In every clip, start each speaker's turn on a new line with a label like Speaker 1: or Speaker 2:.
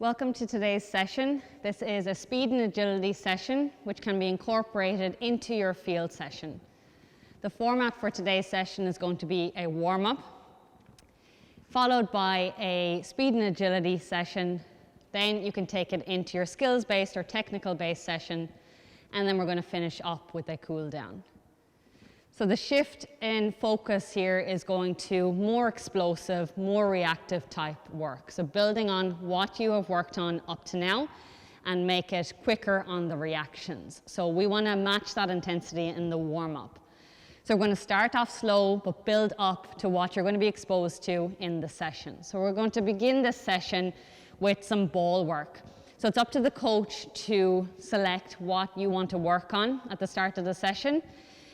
Speaker 1: Welcome to today's session. This is a speed and agility session which can be incorporated into your field session. The format for today's session is going to be a warm-up, followed by a speed and agility session. Then you can take it into your skills-based or technical-based session, and then we're going to finish up with a cool-down. So the shift in focus here is going to more explosive, more reactive type work. So building on what you have worked on up to now and make it quicker on the reactions. So we want to match that intensity in the warm-up. So we're going to start off slow, but build up to what you're going to be exposed to in the session. So we're going to begin this session with some ball work. So it's up to the coach to select what you want to work on at the start of the session.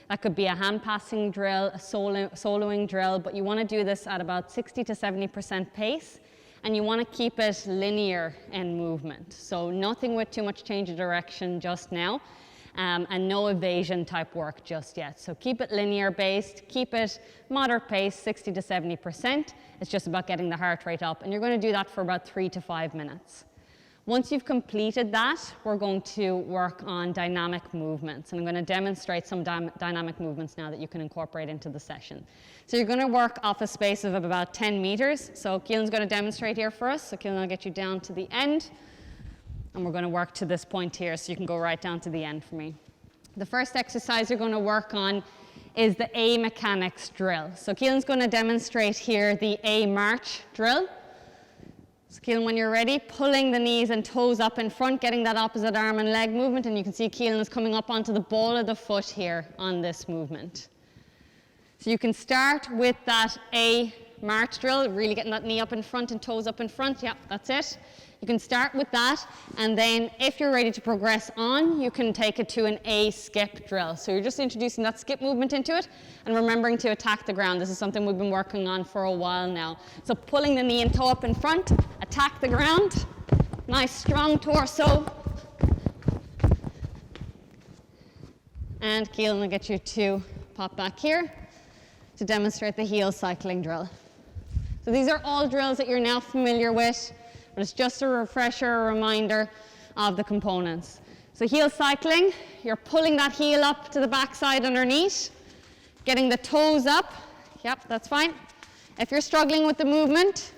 Speaker 1: That could be a hand passing drill, a soloing drill, but you want to do this at about 60 to 70% pace, and you want to keep it linear in movement. So nothing with too much change of direction just now, and no evasion type work just yet. So keep it linear based, keep it moderate pace, 60 to 70%. It's just about getting the heart rate up, and you're going to do that for about 3 to 5 minutes. Once you've completed that, we're going to work on dynamic movements. And I'm going to demonstrate some dynamic movements now that you can incorporate into the session. So you're going to work off a space of about 10 meters. So Keelan's going to demonstrate here for us. So Keelan will get you down to the end. And we're going to work to this point here, so you can go right down to the end for me. The first exercise you're going to work on is the A mechanics drill. So Keelan's going to demonstrate here the A march drill. So Keelan, when you're ready, pulling the knees and toes up in front, getting that opposite arm and leg movement, and you can see Keelan is coming up onto the ball of the foot here on this movement. So you can start with that A march drill, really getting that knee up in front and toes up in front. Yep, that's it. You can start with that, and then if you're ready to progress on, you can take it to an A skip drill. So you're just introducing that skip movement into it and remembering to attack the ground. This is something we've been working on for a while now. So pulling the knee and toe up in front, attack the ground, nice strong torso. And Keelan will get you to pop back here to demonstrate the heel cycling drill. So these are all drills that you're now familiar with, but it's just a refresher, a reminder of the components. So heel cycling, you're pulling that heel up to the backside underneath, getting the toes up. Yep, that's fine. If you're struggling with the movement,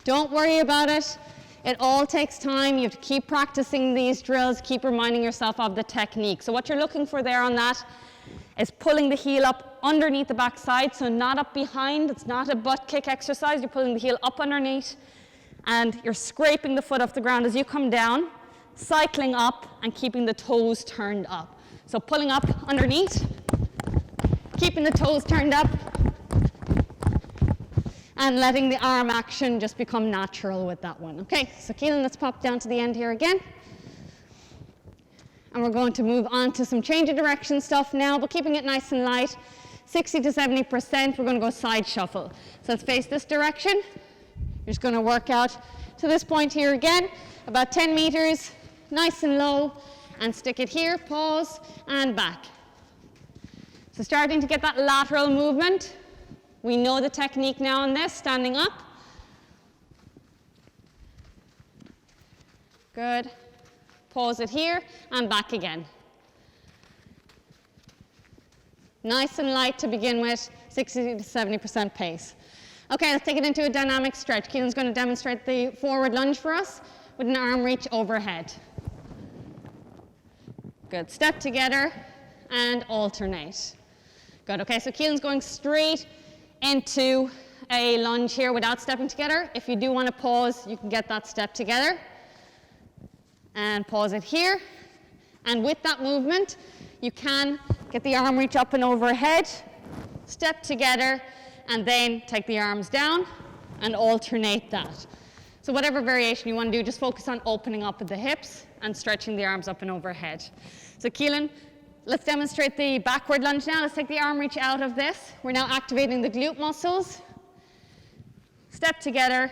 Speaker 1: don't worry about it. It all takes time. You have to keep practicing these drills, keep reminding yourself of the technique. So what you're looking for there on that is pulling the heel up underneath the backside, so not up behind. It's not a butt kick exercise. You're pulling the heel up underneath, and you're scraping the foot off the ground as you come down, cycling up and keeping the toes turned up. So pulling up underneath, keeping the toes turned up, and letting the arm action just become natural with that one. Okay, so Keelan, let's pop down to the end here again. And we're going to move on to some change of direction stuff now, but keeping it nice and light. 60 to 70%, we're going to go side shuffle. So let's face this direction. You're just going to work out to this point here again, about 10 meters, nice and low, and stick it here, pause, and back. So starting to get that lateral movement. We know the technique now on this, standing up. Good. Pause it here, and back again. Nice and light to begin with, 60 to 70% pace. Okay, let's take it into a dynamic stretch. Keelan's going to demonstrate the forward lunge for us with an arm reach overhead. Good. Step together and alternate. Good. Okay, so Keelan's going straight into a lunge here without stepping together. If you do want to pause, you can get that step together. And pause it here. And with that movement, you can get the arm reach up and overhead, step together, and then take the arms down and alternate that. So whatever variation you want to do, just focus on opening up at the hips and stretching the arms up and overhead. So Keelan, let's demonstrate the backward lunge now. Let's take the arm reach out of this. We're now activating the glute muscles. Step together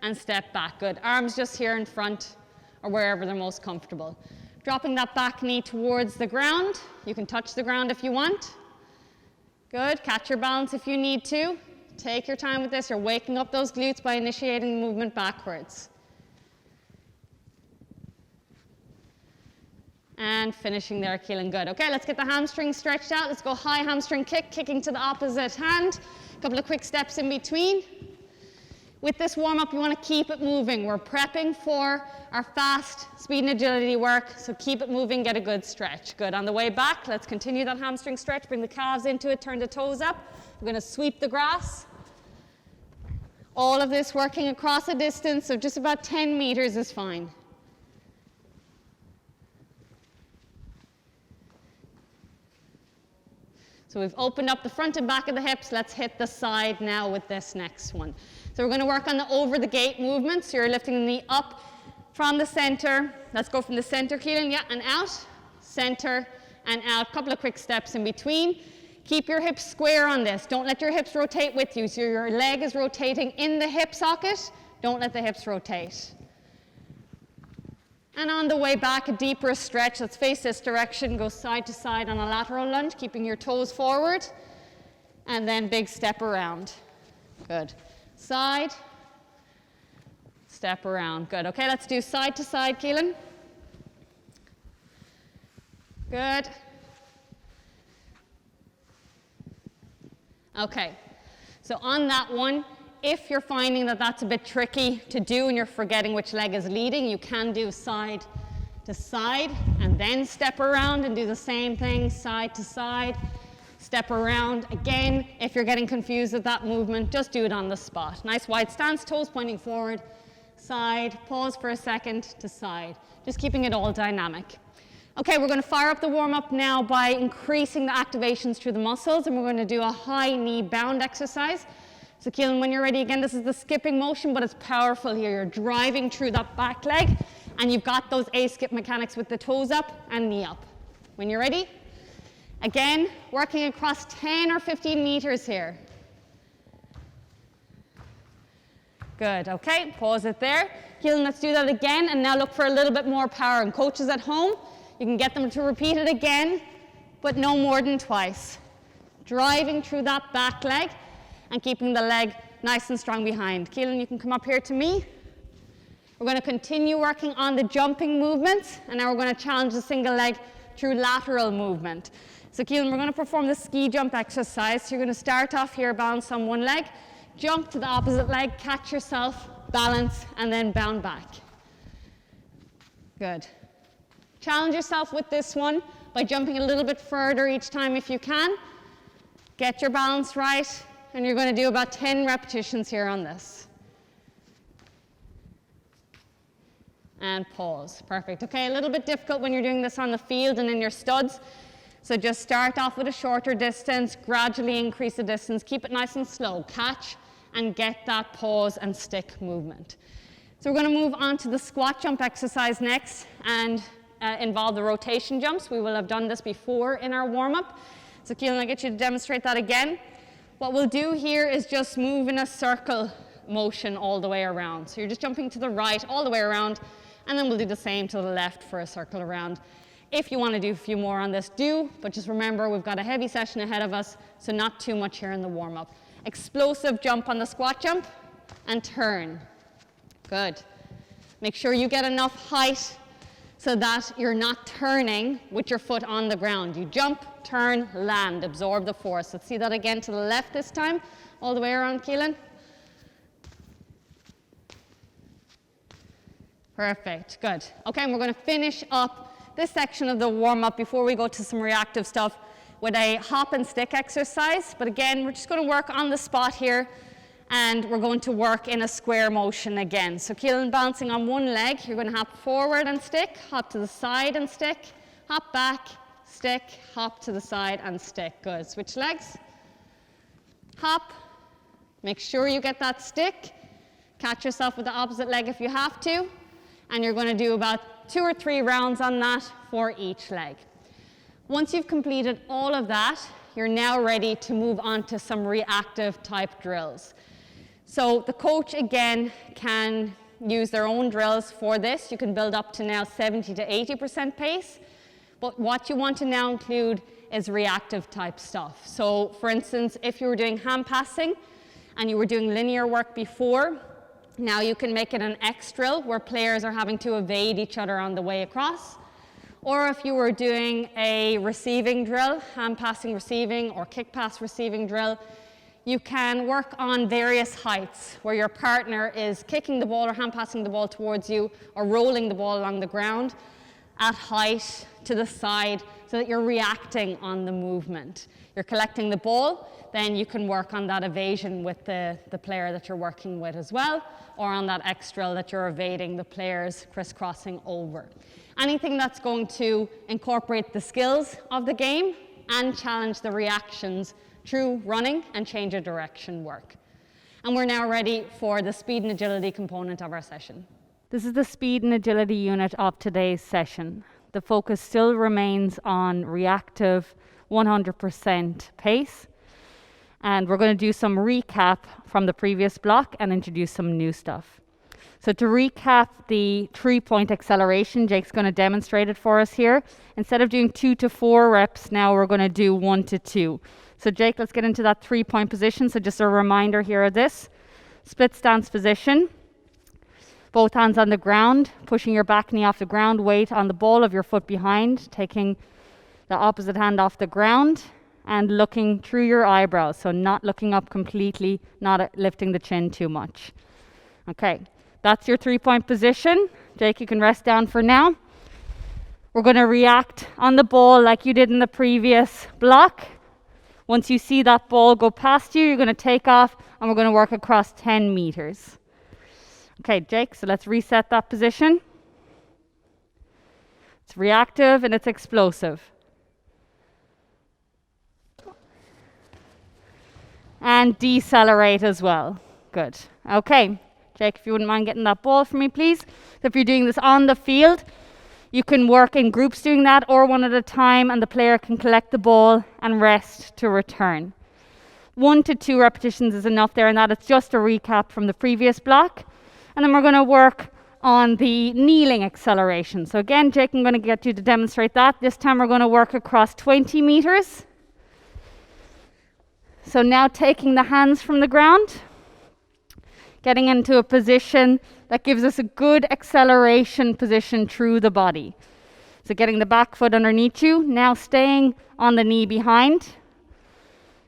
Speaker 1: and step back. Good. Arms just here in front or wherever they're most comfortable. Dropping that back knee towards the ground. You can touch the ground if you want. Good. Catch your balance if you need to. Take your time with this. You're waking up those glutes by initiating the movement backwards. And finishing there, Keelan, good. Okay, let's get the hamstrings stretched out. Let's go high hamstring kick, kicking to the opposite hand. A couple of quick steps in between. With this warm-up, you want to keep it moving. We're prepping for our fast speed and agility work, so keep it moving, get a good stretch. Good, on the way back, let's continue that hamstring stretch, bring the calves into it, turn the toes up. We're going to sweep the grass. All of this working across a distance of just about 10 meters is fine. So we've opened up the front and back of the hips. Let's hit the side now with this next one. So we're going to work on the over the gate movement. So you're lifting the knee up from the center. Let's go from the center, Keelan, yeah, and out, center, and out. Couple of quick steps in between. Keep your hips square on this. Don't let your hips rotate with you. So your leg is rotating in the hip socket. Don't let the hips rotate. And on the way back, a deeper stretch. Let's face this direction. Go side to side on a lateral lunge, keeping your toes forward. And then big step around. Good. Side, step around. Good. Okay, let's do side to side, Keelan. Good. Okay, so on that one, if you're finding that that's a bit tricky to do and you're forgetting which leg is leading, you can do side to side and then step around and do the same thing, side to side, step around. Again, if you're getting confused with that movement, just do it on the spot. Nice wide stance, toes pointing forward, side, pause for a second to side. Just keeping it all dynamic. Okay, we're going to fire up the warm-up now by increasing the activations through the muscles, and we're going to do a high knee bound exercise. So Keelan, when you're ready, again, this is the skipping motion, but it's powerful here. You're driving through that back leg, and you've got those A-skip mechanics with the toes up and knee up. When you're ready, again, working across 10 or 15 meters here. Good, okay, pause it there. Keelan, let's do that again, and now look for a little bit more power. And coaches at home, you can get them to repeat it again, but no more than twice. Driving through that back leg and keeping the leg nice and strong behind. Keelan, you can come up here to me. We're going to continue working on the jumping movements, and now we're going to challenge the single leg through lateral movement. So Keelan, we're going to perform the ski jump exercise. So you're going to start off here, balance on one leg, jump to the opposite leg, catch yourself, balance, and then bound back. Good. Challenge yourself with this one by jumping a little bit further each time if you can. Get your balance right, and you're going to do about 10 repetitions here on this. And pause. Perfect. Okay, a little bit difficult when you're doing this on the field and in your studs. So just start off with a shorter distance, gradually increase the distance, keep it nice and slow. Catch and get that pause and stick movement. So we're going to move on to the squat jump exercise next and involve the rotation jumps. We will have done this before in our warm-up. So Keelan, I'll get you to demonstrate that again. What we'll do here is just move in a circle motion all the way around. So you're just jumping to the right all the way around, and then we'll do the same to the left for a circle around. If you want to do a few more on this, do, but just remember we've got a heavy session ahead of us, so not too much here in the warm-up. Explosive jump on the squat jump, and turn. Good. Make sure you get enough height so that you're not turning with your foot on the ground. You jump, turn, land, absorb the force. Let's see that again to the left this time, all the way around, Keelan. Perfect, good. Okay, and we're going to finish up this section of the warm-up before we go to some reactive stuff with a hop and stick exercise. But again, we're just going to work on the spot here, and we're going to work in a square motion again. So Keelan, bouncing on one leg, you're going to hop forward and stick, hop to the side and stick, hop back, stick, hop to the side and stick. Good. Switch legs. Hop. Make sure you get that stick. Catch yourself with the opposite leg if you have to. And you're going to do about 2 or 3 rounds on that for each leg. Once you've completed all of that, you're now ready to move on to some reactive type drills. So the coach, again, can use their own drills for this. You can build up to now 70 to 80% pace. But what you want to now include is reactive type stuff. So for instance, if you were doing hand passing and you were doing linear work before, now you can make it an X drill where players are having to evade each other on the way across. Or if you were doing a receiving drill, hand passing receiving or kick pass receiving drill, you can work on various heights where your partner is kicking the ball or hand passing the ball towards you or rolling the ball along the ground at height to the side so that you're reacting on the movement. You're collecting the ball, then you can work on that evasion with the player that you're working with as well, or on that extra that you're evading the players crisscrossing over. Anything that's going to incorporate the skills of the game and challenge the reactions through running and change of direction work. And we're now ready for the speed and agility component of our session. This is the speed and agility unit of today's session. The focus still remains on reactive 100% pace. And we're going to do some recap from the previous block and introduce some new stuff. So to recap the 3-point acceleration, Jake's going to demonstrate it for us here. Instead of doing 2 to 4 reps, now we're going to do 1 to 2. So Jake, let's get into that 3-point position. So just a reminder here of this. Split stance position. Both hands on the ground, pushing your back knee off the ground, weight on the ball of your foot behind, taking the opposite hand off the ground and looking through your eyebrows. So not looking up completely, not lifting the chin too much. Okay, that's your 3-point position. Jake, you can rest down for now. We're going to react on the ball like you did in the previous block. Once you see that ball go past you, you're going to take off and we're going to work across 10 meters. Okay, Jake, so let's reset that position. It's reactive and it's explosive. And decelerate as well. Good. Okay, Jake, if you wouldn't mind getting that ball for me, please. So if you're doing this on the field, you can work in groups doing that or one at a time, and the player can collect the ball and rest to return. 1 to 2 repetitions is enough there, and that it's just a recap from the previous block. And then we're going to work on the kneeling acceleration. So again, Jake, I'm going to get you to demonstrate that. This time we're going to work across 20 meters. So now taking the hands from the ground, getting into a position that gives us a good acceleration position through the body. So getting the back foot underneath you, now staying on the knee behind.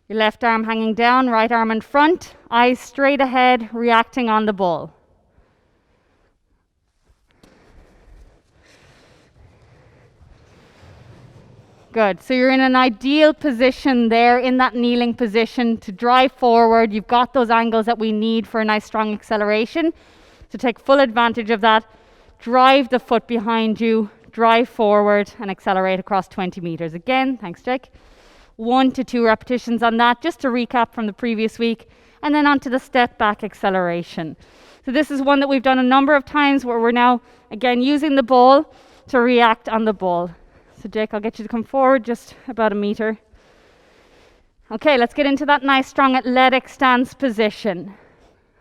Speaker 1: Your left arm hanging down, right arm in front, eyes straight ahead, reacting on the ball. Good. So you're in an ideal position there in that kneeling position to drive forward. You've got those angles that we need for a nice strong acceleration. So take full advantage of that. Drive the foot behind you, drive forward and accelerate across 20 meters. Again, thanks Jake. 1 to 2 repetitions on that, just to recap from the previous week. And then onto the step back acceleration. So this is one that we've done a number of times where we're now, again, using the ball to react on the ball. So Jake, I'll get you to come forward just about 1 meter. Okay, let's get into that nice strong athletic stance position.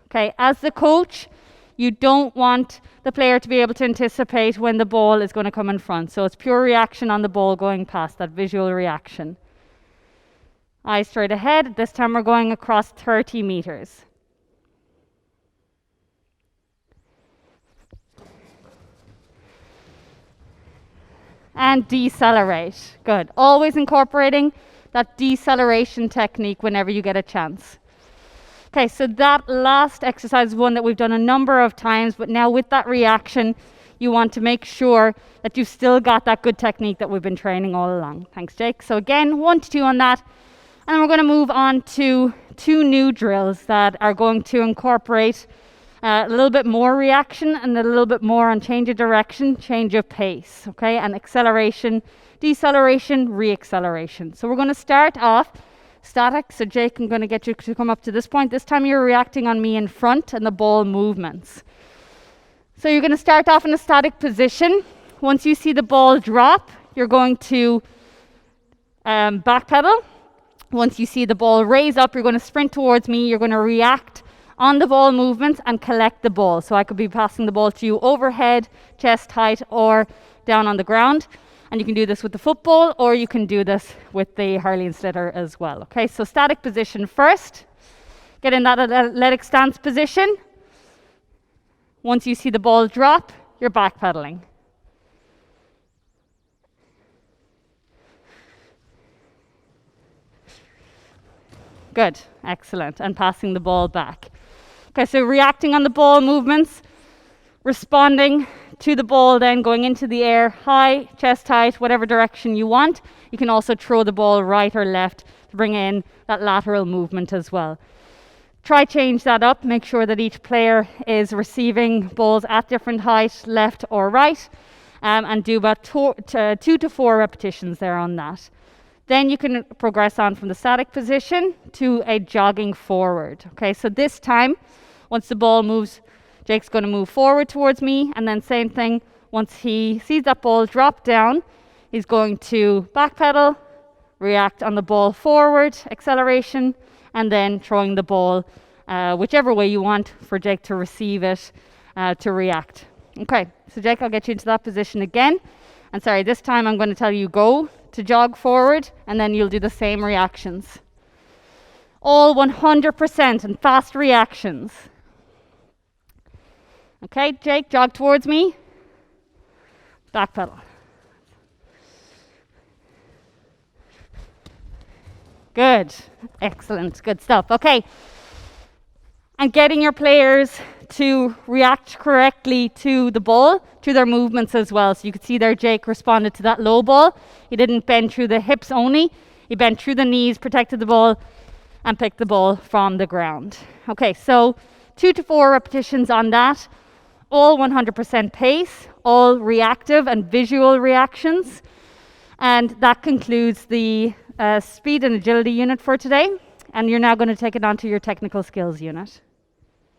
Speaker 1: Okay, as the coach, you don't want the player to be able to anticipate when the ball is going to come in front. So it's pure reaction on the ball going past, that visual reaction. Eyes straight ahead. This time we're going across 30 meters. And decelerate. Good. Always incorporating that deceleration technique whenever you get a chance. Okay, so that last exercise is one that we've done a number of times, but now with that reaction, you want to make sure that you've still got that good technique that we've been training all along. Thanks, Jake. So again, 1 to 2 on that. And we're going to move on to 2 new drills that are going to incorporate a little bit more reaction and a little bit more on change of direction, change of pace, okay? And acceleration, deceleration, re-acceleration. So we're going to start off static. So Jake, I'm going to get you to come up to this point. This time you're reacting on me in front and the ball movements. So you're going to start off in a static position. Once you see the ball drop, you're going to backpedal. Once you see the ball raise up, you're going to sprint towards me. You're going to react on the ball movements and collect the ball. So I could be passing the ball to you overhead, chest height, or down on the ground. And you can do this with the football, or you can do this with the hurling sliotar as well. Okay, so static position first. Get in that athletic stance position. Once you see the ball drop, you're backpedaling. Good, excellent. And passing the ball back. Okay, so reacting on the ball movements, responding to the ball, then going into the air, high, chest height, whatever direction you want. You can also throw the ball right or left to bring in that lateral movement as well. Try change that up, make sure that each player is receiving balls at different height, left or right, and do about 2 to 4 repetitions there on that. Then you can progress on from the static position to a jogging forward. Okay, so this time, once the ball moves, Jake's going to move forward towards me, and then same thing, once he sees that ball drop down, he's going to backpedal, react on the ball forward, acceleration, and then throwing the ball whichever way you want for Jake to receive it, to react. Okay, so Jake, I'll get you into that position again. And sorry, this time I'm going to tell you go to jog forward, and then you'll do the same reactions. All 100% and fast reactions. Okay, Jake, jog towards me. Backpedal. Good, excellent, good stuff. Okay, and getting your players to react correctly to the ball, to their movements as well. So you could see there Jake responded to that low ball. He didn't bend through the hips only, he bent through the knees, protected the ball, and picked the ball from the ground. Okay, so 2 to 4 repetitions on that, all 100% pace, all reactive and visual reactions. And that concludes the speed and agility unit for today. And you're now going to take it on to your technical skills unit.